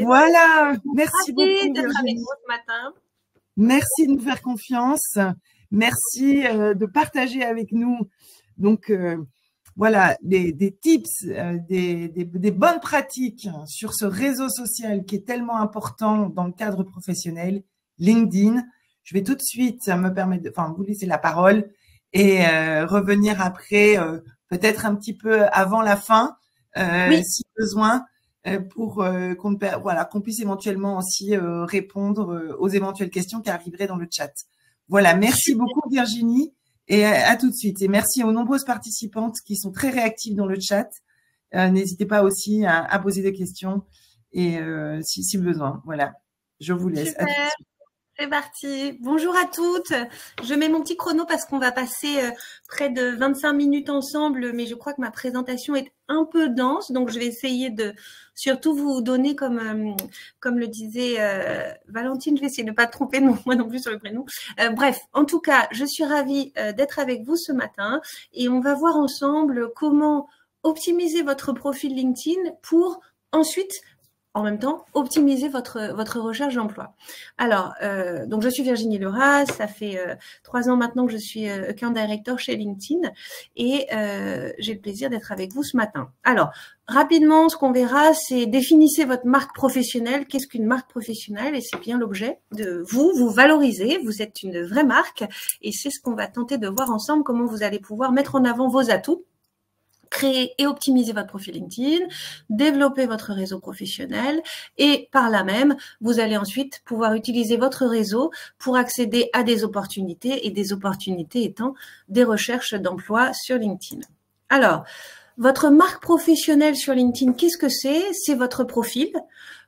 Voilà, merci beaucoup d'être avec vous ce matin. Merci de nous faire confiance. Merci de partager avec nous donc voilà des tips, des bonnes pratiques sur ce réseau social qui est tellement important dans le cadre professionnel, LinkedIn. Je vais tout de suite me permettre vous laisser la parole et revenir après, peut-être un petit peu avant la fin, Oui. si besoin. Pour qu'on puisse éventuellement aussi répondre aux éventuelles questions qui arriveraient dans le chat. Voilà, merci beaucoup Virginie et à tout de suite. Et merci aux nombreuses participantes qui sont très réactives dans le chat. N'hésitez pas aussi à poser des questions et si besoin. Voilà, je vous laisse. Super. C'est parti. Bonjour à toutes. Je mets mon petit chrono parce qu'on va passer près de 25 minutes ensemble, mais je crois que ma présentation est un peu dense, donc je vais essayer de surtout vous donner, comme le disait Valentine, je vais essayer de ne pas tromper moi non plus sur le prénom. Bref, en tout cas, je suis ravie d'être avec vous ce matin et on va voir ensemble comment optimiser votre profil LinkedIn pour ensuite en même temps, optimiser votre recherche d'emploi. Alors, donc je suis Virginie Leras, ça fait 3 ans maintenant que je suis account director chez LinkedIn et j'ai le plaisir d'être avec vous ce matin. Alors, rapidement, ce qu'on verra, c'est définissez votre marque professionnelle. Qu'est-ce qu'une marque professionnelle? Et c'est bien l'objet de vous valoriser. Vous êtes une vraie marque et c'est ce qu'on va tenter de voir ensemble, comment vous allez pouvoir mettre en avant vos atouts, créer et optimiser votre profil LinkedIn, développer votre réseau professionnel et par là même, vous allez ensuite pouvoir utiliser votre réseau pour accéder à des opportunités et des opportunités étant des recherches d'emploi sur LinkedIn. Alors, votre marque professionnelle sur LinkedIn, qu'est-ce que c'est? C'est votre profil,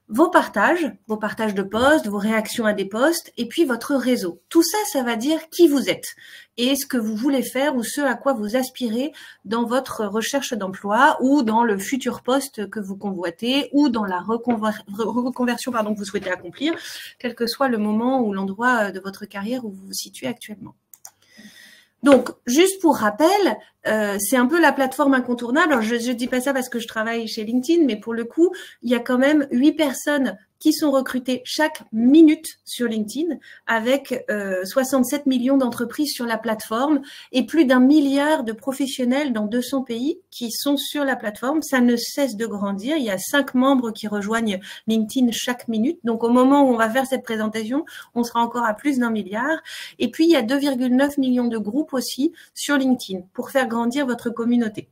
vos partages de posts, vos réactions à des posts, et puis votre réseau. Tout ça, ça va dire qui vous êtes et ce que vous voulez faire ou ce à quoi vous aspirez dans votre recherche d'emploi ou dans le futur poste que vous convoitez ou dans la reconversion que vous souhaitez accomplir, quel que soit le moment ou l'endroit de votre carrière où vous vous situez actuellement. Donc, juste pour rappel, c'est un peu la plateforme incontournable. Alors, je dis pas ça parce que je travaille chez LinkedIn, mais pour le coup, il y a quand même 8 personnes qui sont recrutées chaque minute sur LinkedIn avec 67 millions d'entreprises sur la plateforme et plus d'1 milliard de professionnels dans 200 pays qui sont sur la plateforme. Ça ne cesse de grandir. Il y a 5 membres qui rejoignent LinkedIn chaque minute. Donc, au moment où on va faire cette présentation, on sera encore à plus d'1 milliard. Et puis, il y a 2,9 millions de groupes aussi sur LinkedIn pour faire grandir votre communauté.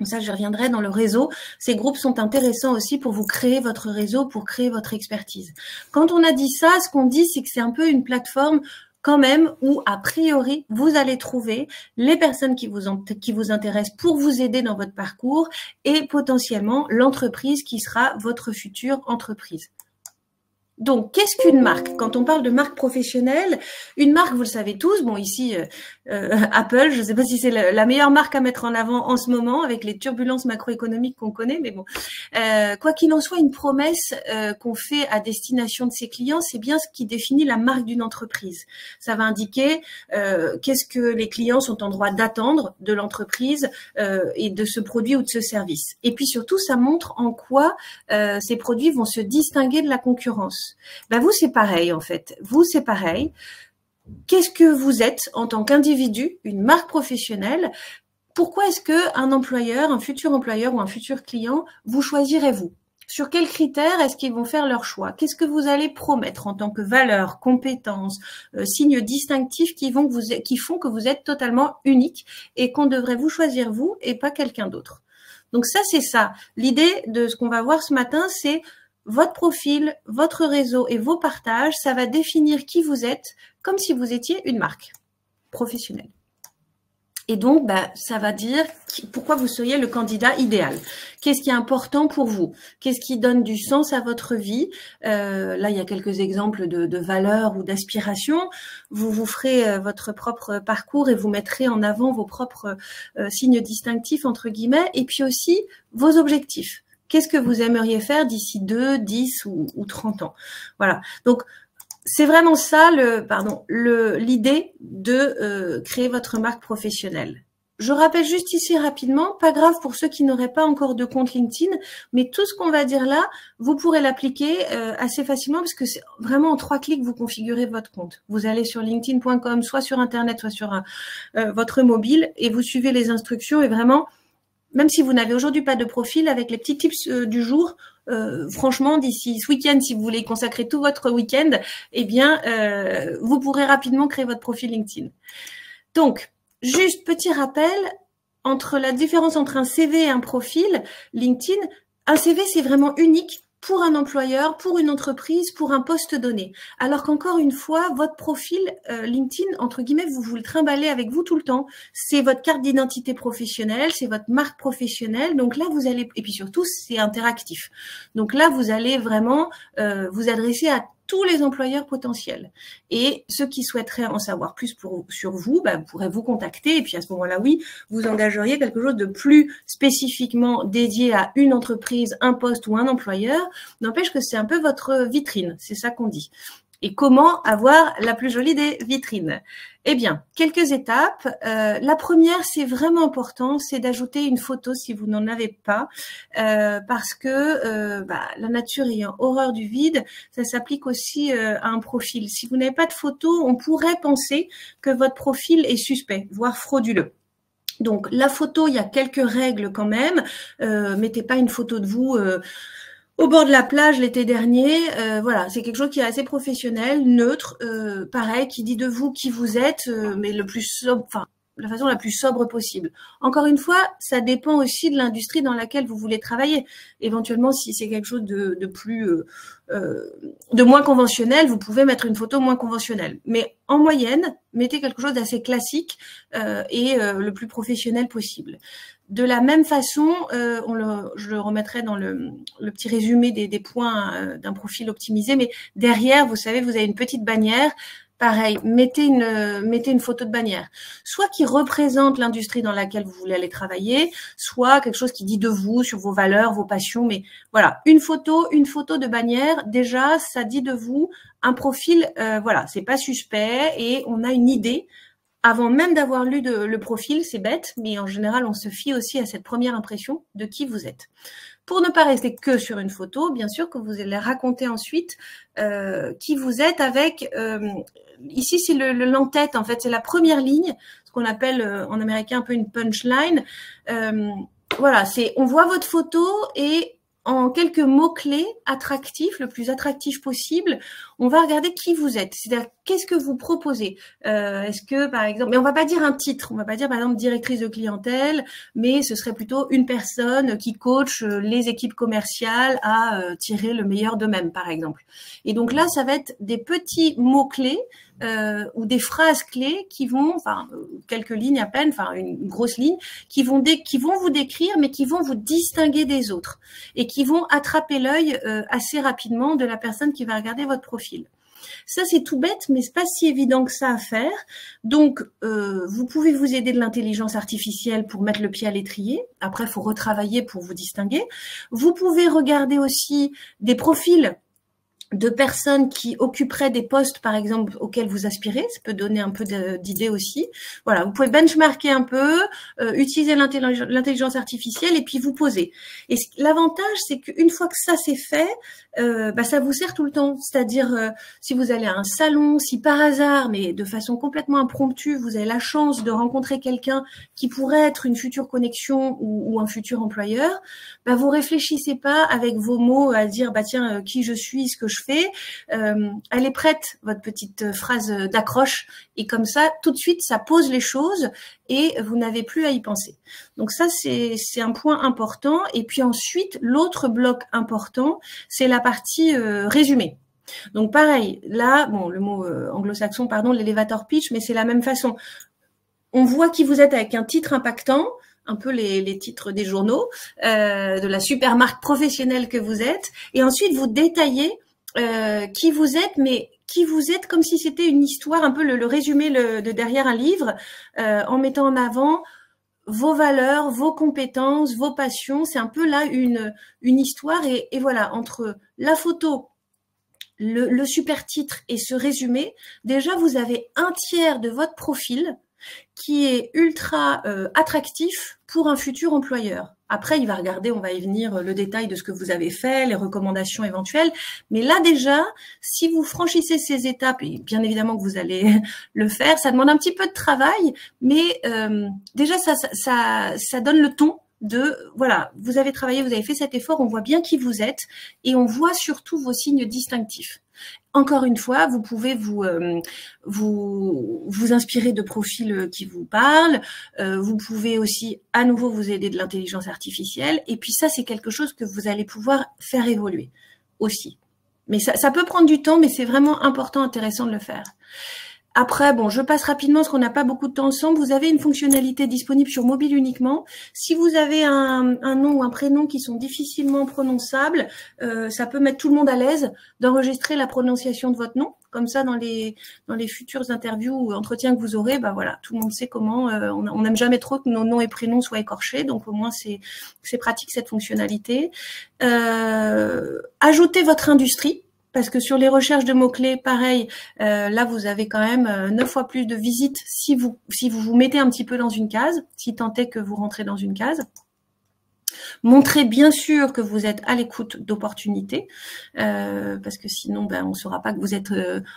Ça, je reviendrai dans le réseau. Ces groupes sont intéressants aussi pour vous créer votre réseau, pour créer votre expertise. Quand on a dit ça, ce qu'on dit, c'est que c'est un peu une plateforme quand même où, a priori, vous allez trouver les personnes qui vous intéressent pour vous aider dans votre parcours et potentiellement l'entreprise qui sera votre future entreprise. Donc, qu'est-ce qu'une marque? Quand on parle de marque professionnelle, une marque, vous le savez tous, bon ici, Apple, je ne sais pas si c'est la meilleure marque à mettre en avant en ce moment avec les turbulences macroéconomiques qu'on connaît, mais bon, quoi qu'il en soit, une promesse qu'on fait à destination de ses clients, c'est bien ce qui définit la marque d'une entreprise. Ça va indiquer qu'est-ce que les clients sont en droit d'attendre de l'entreprise et de ce produit ou de ce service. Et puis surtout, ça montre en quoi ces produits vont se distinguer de la concurrence. Ben vous, c'est pareil en fait. Vous, c'est pareil. Qu'est-ce que vous êtes en tant qu'individu, une marque professionnelle? Pourquoi est-ce qu'un employeur, un futur employeur ou un futur client, vous choisirez-vous? Sur quels critères est-ce qu'ils vont faire leur choix? Qu'est-ce que vous allez promettre en tant que valeurs, compétences, signes distinctifs qui font que vous êtes totalement unique et qu'on devrait vous choisir vous et pas quelqu'un d'autre? Donc ça, c'est ça. L'idée de ce qu'on va voir ce matin, c'est votre profil, votre réseau et vos partages, ça va définir qui vous êtes comme si vous étiez une marque professionnelle. Et donc, ça va dire pourquoi vous seriez le candidat idéal. Qu'est-ce qui est important pour vous? Qu'est-ce qui donne du sens à votre vie? Là, il y a quelques exemples de valeurs ou d'aspirations. Vous ferez votre propre parcours et vous mettrez en avant vos propres signes distinctifs, entre guillemets, et puis aussi vos objectifs. Qu'est-ce que vous aimeriez faire d'ici 2, 10 ou 30 ans? Voilà. Donc, c'est vraiment ça l'idée de créer votre marque professionnelle. je rappelle juste ici rapidement, pas grave pour ceux qui n'auraient pas encore de compte LinkedIn, mais tout ce qu'on va dire là, vous pourrez l'appliquer assez facilement parce que c'est vraiment en 3 clics, vous configurez votre compte. Vous allez sur linkedin.com, soit sur Internet, soit sur votre mobile et vous suivez les instructions et vraiment, même si vous n'avez aujourd'hui pas de profil, avec les petits tips du jour, franchement, d'ici ce week-end, si vous voulez consacrer tout votre week-end, eh bien, vous pourrez rapidement créer votre profil LinkedIn. Donc, juste petit rappel, entre la différence entre un CV et un profil LinkedIn, un CV, c'est vraiment unique pour un employeur, pour une entreprise, pour un poste donné. Alors qu'encore une fois, votre profil LinkedIn, entre guillemets, vous le trimballez avec vous tout le temps. C'est votre carte d'identité professionnelle, c'est votre marque professionnelle. Donc là, vous allez, et puis surtout, c'est interactif. Donc là, vous allez vraiment vous adresser à tous les employeurs potentiels. Et ceux qui souhaiteraient en savoir plus sur vous, vous pourrez vous contacter. Et puis à ce moment-là, oui, vous engageriez quelque chose de plus spécifiquement dédié à une entreprise, un poste ou un employeur. N'empêche que c'est un peu votre vitrine, c'est ça qu'on dit. Et comment avoir la plus jolie des vitrines? Eh bien, quelques étapes. La première, c'est vraiment important, c'est d'ajouter une photo si vous n'en avez pas, parce que la nature ayant horreur du vide, ça s'applique aussi à un profil. Si vous n'avez pas de photo, on pourrait penser que votre profil est suspect, voire frauduleux. Donc, la photo, il y a quelques règles quand même. Mettez pas une photo de vous au bord de la plage l'été dernier. Voilà, c'est quelque chose qui est assez professionnel, neutre, pareil, qui dit de vous qui vous êtes, mais le plus sobre, enfin, la façon la plus sobre possible. Encore une fois, ça dépend aussi de l'industrie dans laquelle vous voulez travailler. Éventuellement, si c'est quelque chose de plus, de moins conventionnel, vous pouvez mettre une photo moins conventionnelle. Mais en moyenne, mettez quelque chose d'assez classique et le plus professionnel possible. De la même façon, je le remettrai dans le petit résumé des points d'un profil optimisé, mais derrière, vous savez, vous avez une petite bannière. Pareil, mettez une photo de bannière, soit qui représente l'industrie dans laquelle vous voulez aller travailler, soit quelque chose qui dit de vous, sur vos valeurs, vos passions. Mais voilà, une photo de bannière, déjà, ça dit de vous un profil. Voilà, c'est pas suspect et on a une idée. Avant même d'avoir lu le profil, c'est bête, mais en général, on se fie aussi à cette première impression de qui vous êtes. Pour ne pas rester que sur une photo, bien sûr que vous allez raconter ensuite qui vous êtes avec... ici, c'est l'en-tête, en fait, c'est la première ligne, ce qu'on appelle en américain un peu une punchline. Voilà, on voit votre photo et en quelques mots-clés attractifs, le plus attractif possible, on va regarder qui vous êtes. C'est-à-dire, qu'est-ce que vous proposez? Est-ce que, par exemple, mais on va pas dire un titre, on va pas dire, par exemple, directrice de clientèle, mais ce serait plutôt une personne qui coach les équipes commerciales à tirer le meilleur d'eux-mêmes, par exemple. Et donc là, ça va être des petits mots-clés ou des phrases clés qui vont, enfin, quelques lignes à peine, enfin, une grosse ligne, qui vont vous décrire, mais qui vont vous distinguer des autres et qui vont attraper l'œil assez rapidement de la personne qui va regarder votre profil. Ça, c'est tout bête, mais c'est pas si évident que ça à faire. Donc, vous pouvez vous aider de l'intelligence artificielle pour mettre le pied à l'étrier. Après, il faut retravailler pour vous distinguer. Vous pouvez regarder aussi des profils de personnes qui occuperaient des postes, par exemple, auxquels vous aspirez. Ça peut donner un peu d'idées aussi. Voilà, vous pouvez benchmarker un peu, utiliser l'intelligence artificielle et puis vous poser. Et l'avantage, c'est qu'une fois que ça c'est fait, ça vous sert tout le temps. C'est-à-dire, si vous allez à un salon, si par hasard, mais de façon complètement impromptue, vous avez la chance de rencontrer quelqu'un qui pourrait être une future connexion ou un futur employeur, vous réfléchissez pas avec vos mots à dire, tiens, qui je suis, ce que je fais, elle est prête, votre petite phrase d'accroche, et comme ça, tout de suite, ça pose les choses et vous n'avez plus à y penser. Donc ça, c'est un point important. Et puis ensuite, l'autre bloc important, c'est la partie résumé. Donc pareil, là, bon, le mot anglo-saxon, pardon, l'elevator pitch, mais c'est la même façon. On voit qui vous êtes avec un titre impactant, un peu les titres des journaux, de la super marque professionnelle que vous êtes, et ensuite vous détaillez qui vous êtes, mais qui vous êtes comme si c'était une histoire, un peu le résumé de derrière un livre, en mettant en avant vos valeurs, vos compétences, vos passions. C'est un peu là une histoire, et voilà, entre la photo, le super titre et ce résumé, déjà vous avez un tiers de votre profil qui est ultra attractif pour un futur employeur. Après, il va regarder, on va y venir, le détail de ce que vous avez fait, les recommandations éventuelles. Mais là déjà, si vous franchissez ces étapes, et bien évidemment que vous allez le faire, ça demande un petit peu de travail, mais déjà ça donne le ton de, voilà, vous avez travaillé, vous avez fait cet effort, on voit bien qui vous êtes et on voit surtout vos signes distinctifs. Encore une fois, vous pouvez vous inspirer de profils qui vous parlent. Vous pouvez aussi à nouveau vous aider de l'intelligence artificielle. Et puis ça, c'est quelque chose que vous allez pouvoir faire évoluer aussi. Mais ça peut prendre du temps, mais c'est vraiment important, intéressant de le faire. Après, bon, je passe rapidement parce qu'on n'a pas beaucoup de temps ensemble. Vous avez une fonctionnalité disponible sur mobile uniquement. Si vous avez un nom ou un prénom qui sont difficilement prononçables, ça peut mettre tout le monde à l'aise d'enregistrer la prononciation de votre nom. Comme ça, dans les futures interviews ou entretiens que vous aurez, bah voilà, tout le monde sait comment. On n'aime jamais trop que nos noms et prénoms soient écorchés, donc au moins c'est pratique cette fonctionnalité. Ajoutez votre industrie. Parce que sur les recherches de mots-clés, pareil, là, vous avez quand même 9 fois plus de visites si vous vous mettez un petit peu dans une case, si tant est que vous rentrez dans une case. Montrez bien sûr que vous êtes à l'écoute d'opportunités, parce que sinon, ben, on ne saura pas que vous êtes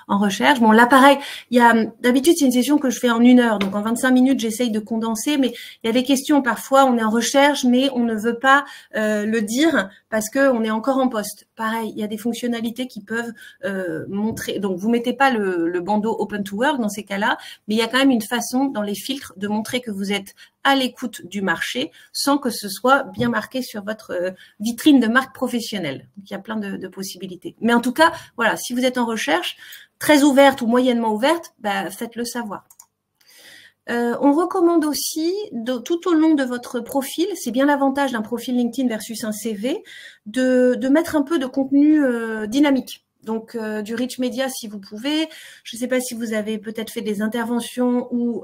en recherche. Bon, là, pareil, d'habitude, c'est une session que je fais en 1 heure, donc en 25 minutes, j'essaye de condenser, mais il y a des questions, parfois, on est en recherche, mais on ne veut pas le dire parce qu'on est encore en poste. Pareil, il y a des fonctionnalités qui peuvent montrer, donc vous mettez pas le bandeau Open to Work dans ces cas-là, mais il y a quand même une façon dans les filtres de montrer que vous êtes à l'écoute du marché sans que ce soit bien marqué sur votre vitrine de marque professionnelle. Donc, il y a plein de possibilités. Mais en tout cas, voilà, si vous êtes en recherche, très ouverte ou moyennement ouverte, bah, faites-le savoir. On recommande aussi, tout au long de votre profil, c'est bien l'avantage d'un profil LinkedIn versus un CV, de mettre un peu de contenu dynamique. Donc, du rich media si vous pouvez. Je ne sais pas si vous avez peut-être fait des interventions où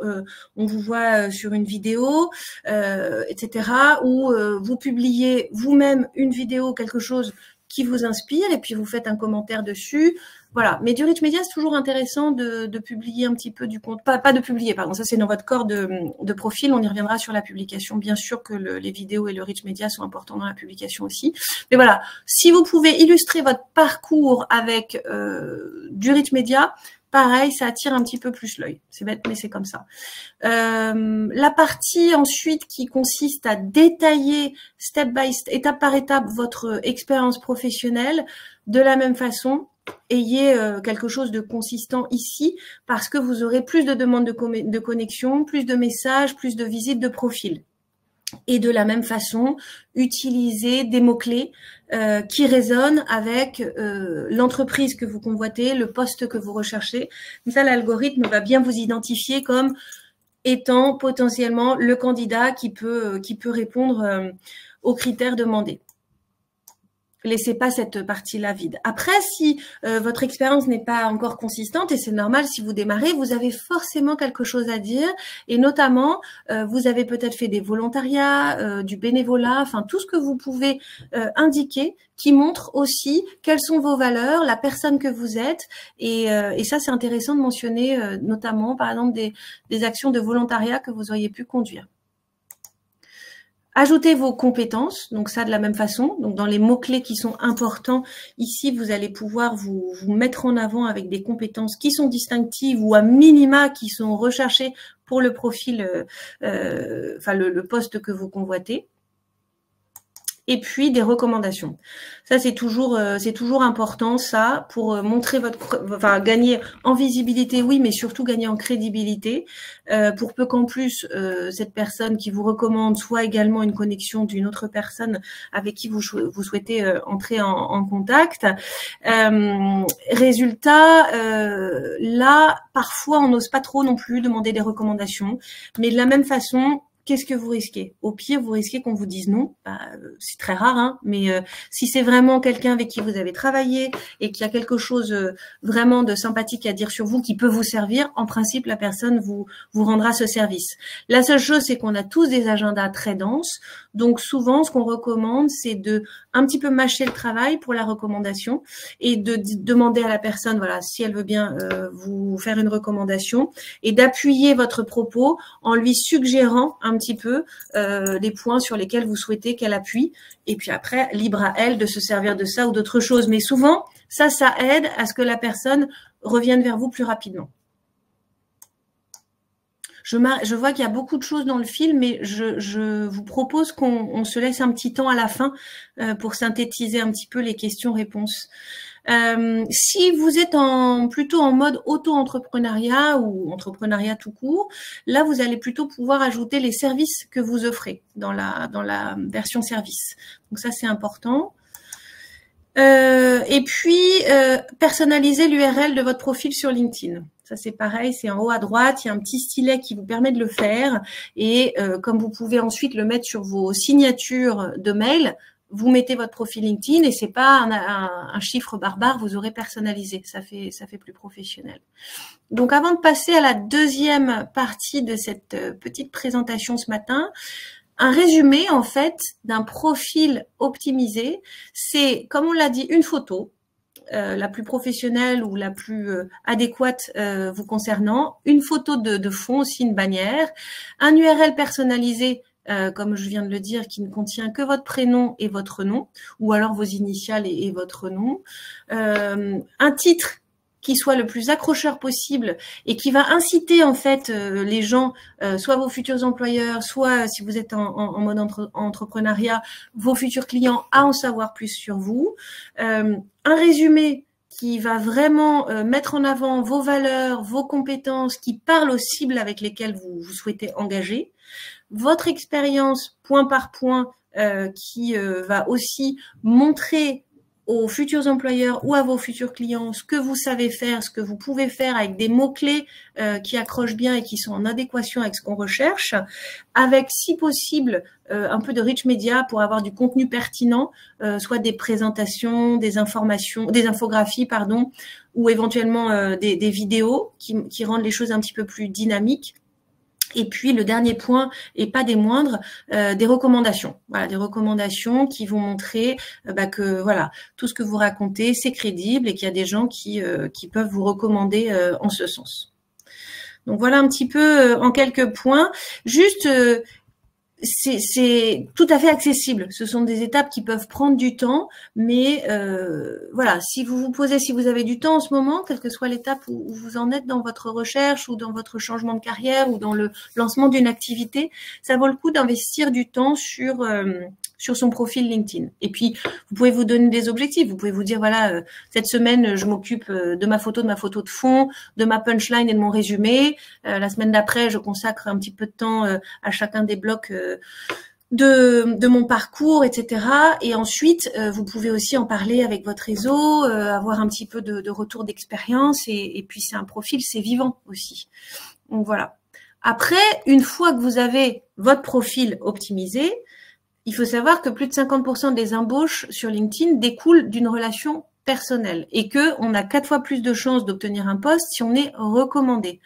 on vous voit sur une vidéo, etc. Ou vous publiez vous-même une vidéo, quelque chose qui vous inspire et puis vous faites un commentaire dessus. Voilà. Mais du rich media, c'est toujours intéressant de publier un petit peu du contenu. Pas de publier, pardon. Ça, c'est dans votre corps de profil. On y reviendra sur la publication. Bien sûr que les vidéos et le rich media sont importants dans la publication aussi. Mais voilà. Si vous pouvez illustrer votre parcours avec du rich media, pareil, ça attire un petit peu plus l'œil. C'est bête, mais c'est comme ça. La partie ensuite qui consiste à détailler étape par étape votre expérience professionnelle, de la même façon, ayez quelque chose de consistant ici parce que vous aurez plus de demandes de connexion, plus de messages, plus de visites de profil. Et de la même façon, utilisez des mots-clés qui résonnent avec l'entreprise que vous convoitez, le poste que vous recherchez. Comme ça, l'algorithme va bien vous identifier comme étant potentiellement le candidat qui peut répondre aux critères demandés. Laissez pas cette partie-là vide. Après, si votre expérience n'est pas encore consistante, et c'est normal si vous démarrez, vous avez forcément quelque chose à dire, et notamment, vous avez peut-être fait des volontariats, du bénévolat, enfin tout ce que vous pouvez indiquer, qui montre aussi quelles sont vos valeurs, la personne que vous êtes, et ça c'est intéressant de mentionner, notamment par exemple des actions de volontariat que vous auriez pu conduire. Ajoutez vos compétences, donc ça de la même façon. Donc dans les mots-clés qui sont importants, ici vous allez pouvoir vous mettre en avant avec des compétences qui sont distinctives ou à minima qui sont recherchées pour le profil, enfin le poste que vous convoitez. Et puis des recommandations. Ça c'est toujours important ça pour montrer gagner en visibilité, oui, mais surtout gagner en crédibilité, pour peu qu'en plus cette personne qui vous recommande soit également une connexion d'une autre personne avec qui vous souhaitez entrer en contact. Résultat, là parfois on n'ose pas trop non plus demander des recommandations, mais de la même façon, qu'est-ce que vous risquez? Au pire, vous risquez qu'on vous dise non. Bah, c'est très rare, hein, mais si c'est vraiment quelqu'un avec qui vous avez travaillé et qui a quelque chose vraiment de sympathique à dire sur vous, qui peut vous servir, en principe, la personne vous rendra ce service. La seule chose, c'est qu'on a tous des agendas très denses. Donc souvent, ce qu'on recommande, c'est de un petit peu mâcher le travail pour la recommandation et de demander à la personne, voilà, si elle veut bien vous faire une recommandation et d'appuyer votre propos en lui suggérant un petit peu des points sur lesquels vous souhaitez qu'elle appuie. Et puis après, libre à elle de se servir de ça ou d'autres choses. Mais souvent, ça aide à ce que la personne revienne vers vous plus rapidement. Je vois qu'il y a beaucoup de choses dans le film, mais je vous propose qu'on se laisse un petit temps à la fin pour synthétiser un petit peu les questions-réponses. Si vous êtes plutôt en mode auto-entrepreneuriat ou entrepreneuriat tout court, là, vous allez plutôt pouvoir ajouter les services que vous offrez dans la version service. Donc ça, c'est important. Et puis, personnaliser l'URL de votre profil sur LinkedIn. Ça, c'est pareil, c'est en haut à droite, il y a un petit stylet qui vous permet de le faire. Et comme vous pouvez ensuite le mettre sur vos signatures de mail, vous mettez votre profil LinkedIn et c'est pas un chiffre barbare, vous aurez personnalisé. Ça fait plus professionnel. Donc, avant de passer à la deuxième partie de cette petite présentation ce matin, un résumé, en fait, d'un profil optimisé, c'est, comme on l'a dit, une photo, la plus professionnelle ou la plus adéquate vous concernant, une photo de fond, aussi une bannière, un URL personnalisé, comme je viens de le dire, qui ne contient que votre prénom et votre nom, ou alors vos initiales et votre nom, un titre qui soit le plus accrocheur possible et qui va inciter en fait les gens, soit vos futurs employeurs, soit si vous êtes en mode entrepreneuriat, vos futurs clients à en savoir plus sur vous. Un résumé qui va vraiment mettre en avant vos valeurs, vos compétences, qui parlent aux cibles avec lesquelles vous souhaitez engager. Votre expérience point par point qui va aussi montrer aux futurs employeurs ou à vos futurs clients ce que vous savez faire, ce que vous pouvez faire avec des mots-clés qui accrochent bien et qui sont en adéquation avec ce qu'on recherche, avec, si possible, un peu de rich media pour avoir du contenu pertinent, soit des présentations, des informations, des infographies, pardon, ou éventuellement des vidéos qui rendent les choses un petit peu plus dynamiques. Et puis le dernier point, et pas des moindres, des recommandations. Voilà, des recommandations qui vont montrer que voilà, tout ce que vous racontez, c'est crédible et qu'il y a des gens qui peuvent vous recommander en ce sens. Donc voilà un petit peu en quelques points. Juste, c'est tout à fait accessible. Ce sont des étapes qui peuvent prendre du temps, mais voilà, si vous vous posez, si vous avez du temps en ce moment, quelle que soit l'étape où vous en êtes dans votre recherche ou dans votre changement de carrière ou dans le lancement d'une activité, ça vaut le coup d'investir du temps sur son profil LinkedIn. Et puis, vous pouvez vous donner des objectifs. Vous pouvez vous dire, voilà, cette semaine, je m'occupe de ma photo de fond, de ma punchline et de mon résumé. La semaine d'après, je consacre un petit peu de temps à chacun des blocs de mon parcours, etc. Et ensuite, vous pouvez aussi en parler avec votre réseau, avoir un petit peu de retour d'expérience. Et puis, c'est un profil, c'est vivant aussi. Donc, voilà. Après, une fois que vous avez votre profil optimisé, il faut savoir que plus de 50% des embauches sur LinkedIn découlent d'une relation personnelle et que on a 4 fois plus de chances d'obtenir un poste si on est recommandé.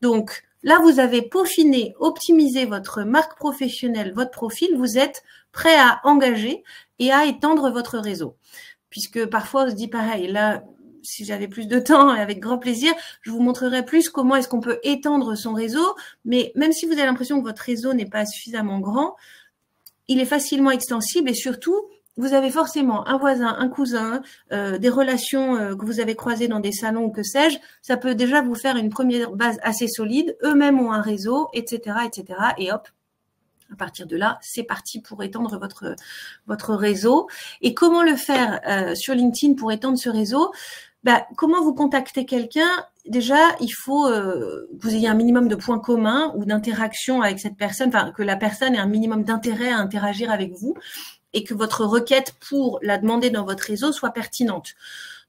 Donc là, vous avez peaufiné, optimisé votre marque professionnelle, votre profil, vous êtes prêt à engager et à étendre votre réseau. Puisque parfois, on se dit pareil, là, si j'avais plus de temps et avec grand plaisir, je vous montrerai plus comment est-ce qu'on peut étendre son réseau. Mais même si vous avez l'impression que votre réseau n'est pas suffisamment grand, il est facilement extensible et surtout, vous avez forcément un voisin, un cousin, des relations que vous avez croisées dans des salons ou que sais-je. Ça peut déjà vous faire une première base assez solide. Eux-mêmes ont un réseau, etc., etc. Et hop, à partir de là, c'est parti pour étendre votre réseau. Et comment le faire sur LinkedIn pour étendre ce réseau ? Comment vous contactez quelqu'un ? Déjà, il faut que vous ayez un minimum de points communs ou d'interaction avec cette personne, enfin que la personne ait un minimum d'intérêt à interagir avec vous et que votre requête pour la demander dans votre réseau soit pertinente.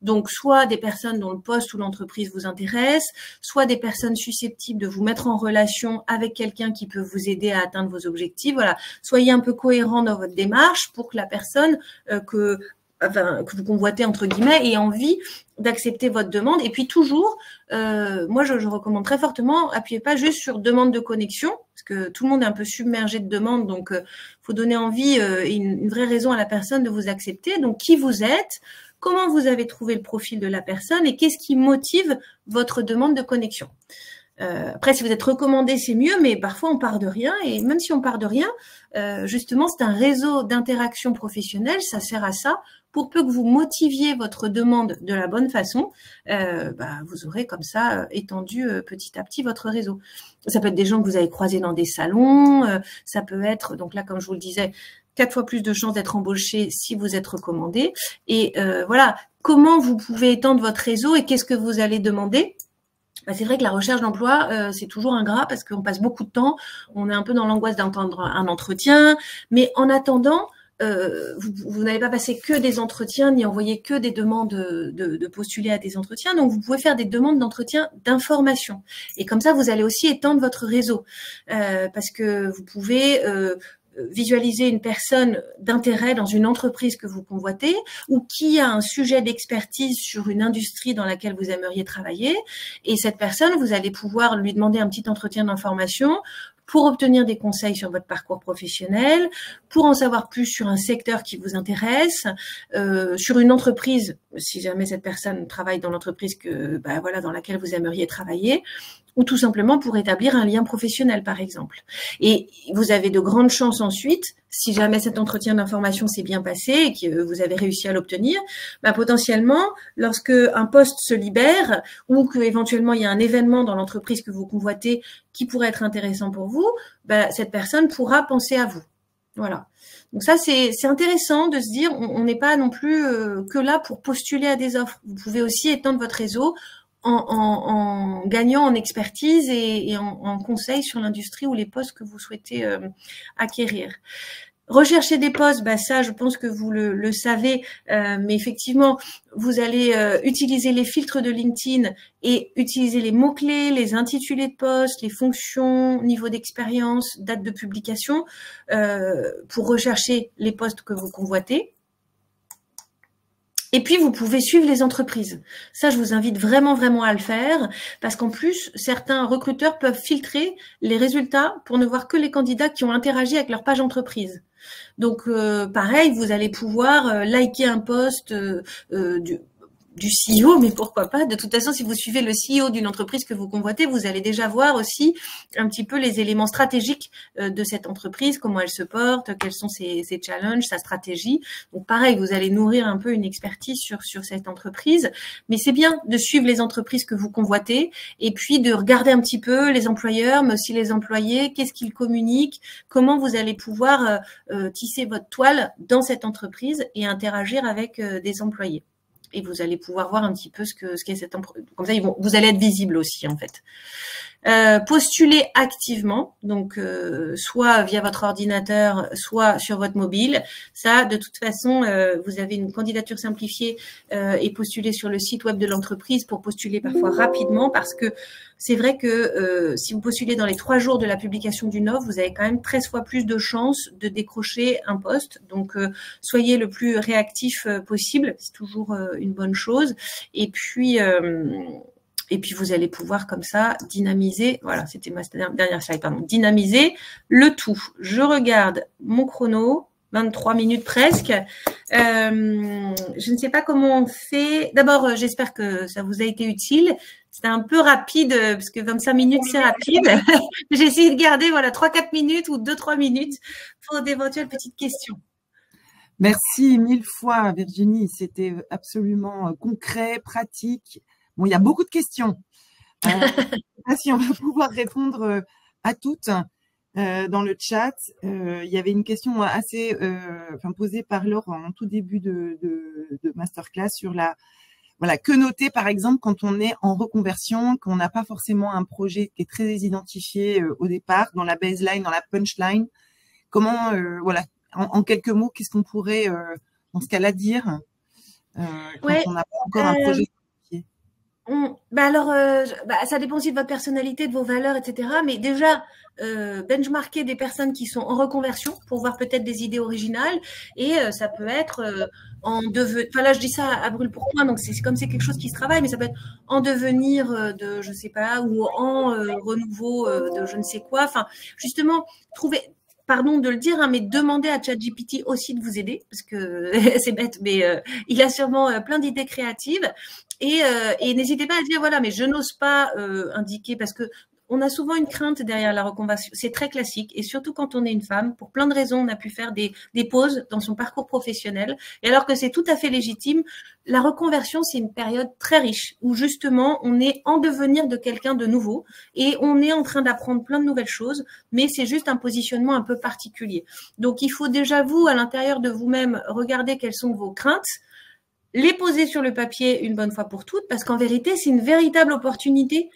Donc, soit des personnes dont le poste ou l'entreprise vous intéresse, soit des personnes susceptibles de vous mettre en relation avec quelqu'un qui peut vous aider à atteindre vos objectifs. Voilà, soyez un peu cohérent dans votre démarche pour que la personne que vous convoitez entre guillemets ait envie d'accepter votre demande. Et puis toujours, moi je recommande très fortement, appuyez pas juste sur demande de connexion, parce que tout le monde est un peu submergé de demandes, donc faut donner envie et une vraie raison à la personne de vous accepter. Donc qui vous êtes, comment vous avez trouvé le profil de la personne et qu'est-ce qui motive votre demande de connexion. Après, si vous êtes recommandé, c'est mieux, mais parfois on part de rien. Et même si on part de rien, justement, c'est un réseau d'interaction professionnelle. Ça sert à ça. Pour peu que vous motiviez votre demande de la bonne façon, vous aurez comme ça étendu petit à petit votre réseau. Ça peut être des gens que vous avez croisés dans des salons. Ça peut être, donc là, comme je vous le disais, 4 fois plus de chances d'être embauché si vous êtes recommandé. Et voilà, comment vous pouvez étendre votre réseau et qu'est-ce que vous allez demander? C'est vrai que la recherche d'emploi, c'est toujours ingrat parce qu'on passe beaucoup de temps, on est un peu dans l'angoisse d'entendre un entretien, mais en attendant, vous n'allez pas passer que des entretiens ni envoyer que des demandes de postuler à des entretiens, donc vous pouvez faire des demandes d'entretien d'information. Et comme ça, vous allez aussi étendre votre réseau parce que vous pouvez visualiser une personne d'intérêt dans une entreprise que vous convoitez ou qui a un sujet d'expertise sur une industrie dans laquelle vous aimeriez travailler. Et cette personne, vous allez pouvoir lui demander un petit entretien d'information pour obtenir des conseils sur votre parcours professionnel, pour en savoir plus sur un secteur qui vous intéresse, sur une entreprise, si jamais cette personne travaille dans l'entreprise dans laquelle vous aimeriez travailler, ou tout simplement pour établir un lien professionnel, par exemple. Et vous avez de grandes chances ensuite, si jamais cet entretien d'information s'est bien passé et que vous avez réussi à l'obtenir, potentiellement, lorsque un poste se libère ou que éventuellement il y a un événement dans l'entreprise que vous convoitez qui pourrait être intéressant pour vous, cette personne pourra penser à vous. Voilà. Donc ça, c'est intéressant de se dire, on n'est pas non plus que là pour postuler à des offres. Vous pouvez aussi étendre votre réseau en gagnant en expertise et en conseil sur l'industrie ou les postes que vous souhaitez acquérir. Rechercher des postes, ça, je pense que vous le savez, mais effectivement, vous allez utiliser les filtres de LinkedIn et utiliser les mots-clés, les intitulés de postes, les fonctions, niveau d'expérience, date de publication, pour rechercher les postes que vous convoitez. Et puis, vous pouvez suivre les entreprises. Ça, je vous invite vraiment, vraiment à le faire parce qu'en plus, certains recruteurs peuvent filtrer les résultats pour ne voir que les candidats qui ont interagi avec leur page entreprise. Donc, pareil, vous allez pouvoir liker un post du CEO, mais pourquoi pas. De toute façon, si vous suivez le CEO d'une entreprise que vous convoitez, vous allez déjà voir aussi un petit peu les éléments stratégiques de cette entreprise, comment elle se porte, quels sont ses challenges, sa stratégie. Donc pareil, vous allez nourrir un peu une expertise sur cette entreprise. Mais c'est bien de suivre les entreprises que vous convoitez et puis de regarder un petit peu les employeurs, mais aussi les employés, qu'est-ce qu'ils communiquent, comment vous allez pouvoir tisser votre toile dans cette entreprise et interagir avec des employés. Et vous allez pouvoir voir un petit peu ce qu'est cette entreprise. Comme ça, vous allez être visible aussi, en fait. Postuler activement, donc soit via votre ordinateur, soit sur votre mobile. Ça, de toute façon, vous avez une candidature simplifiée et postulez sur le site web de l'entreprise pour postuler parfois rapidement parce que c'est vrai que si vous postulez dans les 3 jours de la publication d'une offre, vous avez quand même 13 fois plus de chances de décrocher un poste. Donc, soyez le plus réactif possible. C'est toujours une bonne chose. Et puis, vous allez pouvoir comme ça dynamiser, voilà, c'était ma dernière slide, pardon, dynamiser le tout. Je regarde mon chrono, 23 minutes presque. Je ne sais pas comment on fait. D'abord, j'espère que ça vous a été utile. C'était un peu rapide, parce que 25 minutes, c'est rapide. J'ai essayé de garder 3-4 minutes ou 2-3 minutes pour d'éventuelles petites questions. Merci 1000 fois, Virginie. C'était absolument concret, pratique. Bon, il y a beaucoup de questions. Je ne sais pas si on va pouvoir répondre à toutes dans le chat. Il y avait une question assez posée par Laure en tout début de masterclass sur que noter par exemple quand on est en reconversion, qu'on n'a pas forcément un projet qui est très identifié au départ, dans la baseline, dans la punchline. Comment, en quelques mots, qu'est-ce qu'on pourrait dans ce cas-là dire quand Ouais. on n'a pas encore un projet sur le pied? Bah alors, ça dépend aussi de votre personnalité, de vos valeurs, etc. Mais déjà, benchmarker des personnes qui sont en reconversion pour voir peut-être des idées originales. Et ça peut être enfin là, je dis ça à brûle pour point, donc c'est comme c'est quelque chose qui se travaille, mais ça peut être en devenir de, je sais pas, ou en renouveau de je ne sais quoi. Enfin, justement, trouver. Pardon de le dire, hein, mais demandez à ChatGPT aussi de vous aider, parce que c'est bête, mais il a sûrement plein d'idées créatives. Et n'hésitez pas à dire, voilà, mais je n'ose pas indiquer, parce que on a souvent une crainte derrière la reconversion. C'est très classique. Et surtout quand on est une femme, pour plein de raisons, on a pu faire des pauses dans son parcours professionnel. Et alors que c'est tout à fait légitime, la reconversion, c'est une période très riche où justement, on est en devenir de quelqu'un de nouveau et on est en train d'apprendre plein de nouvelles choses, mais c'est juste un positionnement un peu particulier. Donc, il faut déjà, vous, à l'intérieur de vous-même, regarder quelles sont vos craintes, les poser sur le papier une bonne fois pour toutes, parce qu'en vérité, c'est une véritable opportunité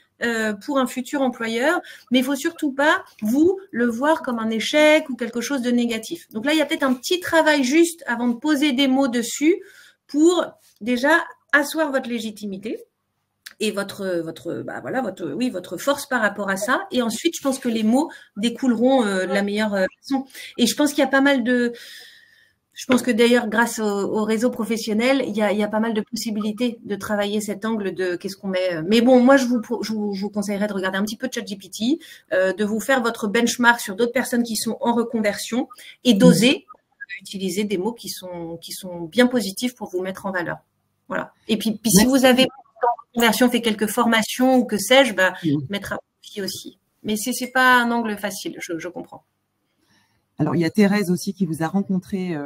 pour un futur employeur, mais il faut surtout pas, vous, le voir comme un échec ou quelque chose de négatif. Donc là, il y a peut-être un petit travail juste avant de poser des mots dessus pour déjà asseoir votre légitimité et votre force par rapport à ça. Et ensuite, je pense que les mots découleront de la meilleure façon. Et je pense qu'il y a pas mal de... Je pense que d'ailleurs, grâce au réseau professionnel, il y a pas mal de possibilités de travailler cet angle de qu'est-ce qu'on met. Mais bon, moi, je vous conseillerais de regarder un petit peu de ChatGPT, de vous faire votre benchmark sur d'autres personnes qui sont en reconversion et d'oser utiliser des mots qui sont bien positifs pour vous mettre en valeur. Voilà. Et puis si vous avez en reconversion fait quelques formations ou que sais-je, mettre à profit aussi. Mais c'est pas un angle facile, je comprends. Alors, il y a Thérèse aussi qui vous a rencontré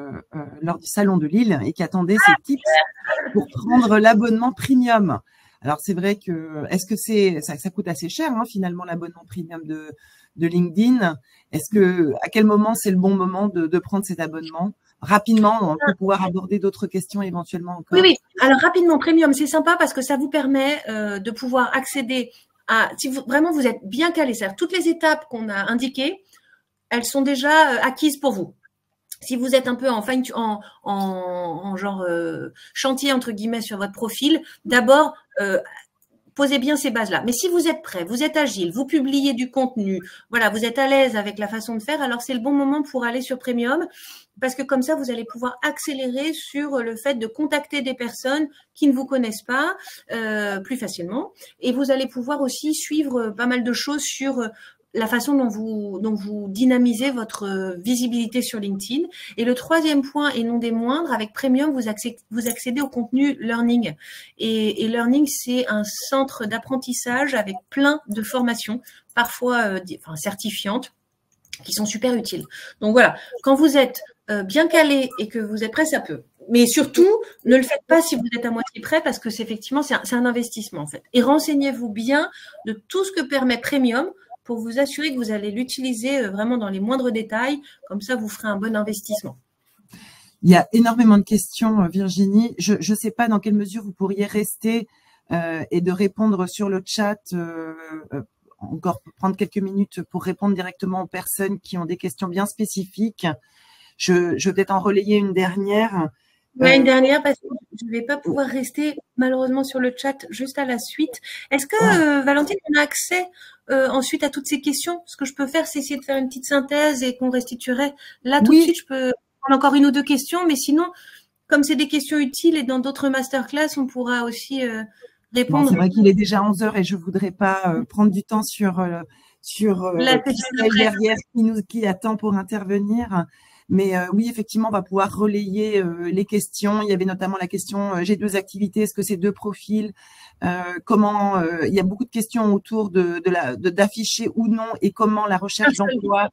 lors du Salon de Lille et qui attendait ses tips pour prendre l'abonnement premium. Alors, c'est vrai que, est-ce que ça coûte assez cher, hein, finalement, l'abonnement premium de LinkedIn? À quel moment c'est le bon moment de prendre cet abonnement? Rapidement, on peut pouvoir aborder d'autres questions éventuellement encore. Oui. Alors, rapidement, premium, c'est sympa parce que ça vous permet de pouvoir accéder à, si vraiment vous êtes bien calé, c'est-à-dire toutes les étapes qu'on a indiquées, elles sont déjà acquises pour vous. Si vous êtes un peu en genre chantier entre guillemets sur votre profil, d'abord posez bien ces bases-là. Mais si vous êtes prêt, vous êtes agile, vous publiez du contenu, voilà, vous êtes à l'aise avec la façon de faire, alors c'est le bon moment pour aller sur Premium, parce que comme ça, vous allez pouvoir accélérer sur le fait de contacter des personnes qui ne vous connaissent pas plus facilement, et vous allez pouvoir aussi suivre pas mal de choses sur la façon dont vous dynamisez votre visibilité sur LinkedIn. Et le troisième point, et non des moindres, avec Premium, vous accédez au contenu Learning. Et Learning, c'est un centre d'apprentissage avec plein de formations, parfois certifiantes, qui sont super utiles. Donc voilà, quand vous êtes bien calé et que vous êtes prêt, ça peut. Mais surtout, ne le faites pas si vous êtes à moitié prêt, parce que c'est effectivement, c'est un investissement en fait. Et renseignez-vous bien de tout ce que permet Premium, pour vous assurer que vous allez l'utiliser vraiment dans les moindres détails. Comme ça, vous ferez un bon investissement. Il y a énormément de questions, Virginie. Je ne sais pas dans quelle mesure vous pourriez rester et de répondre sur le chat, encore prendre quelques minutes pour répondre directement aux personnes qui ont des questions bien spécifiques. Je vais peut-être en relayer une dernière. Oui, une dernière, parce que je ne vais pas pouvoir rester malheureusement sur le chat juste à la suite. Est-ce que, Valentine, on a accès ensuite à toutes ces questions? Ce que je peux faire, c'est essayer de faire une petite synthèse et qu'on restituerait. Là, tout de suite, je peux prendre encore une ou deux questions, mais sinon, comme c'est des questions utiles et dans d'autres masterclass, on pourra aussi répondre. Bon, c'est vrai qu'il est déjà 11h et je ne voudrais pas prendre du temps sur derrière qui attend pour intervenir. Mais oui, effectivement, on va pouvoir relayer les questions. Il y avait notamment la question j'ai deux activités, est-ce que c'est deux profils? Il y a beaucoup de questions autour d'afficher ou non et comment la recherche d'emploi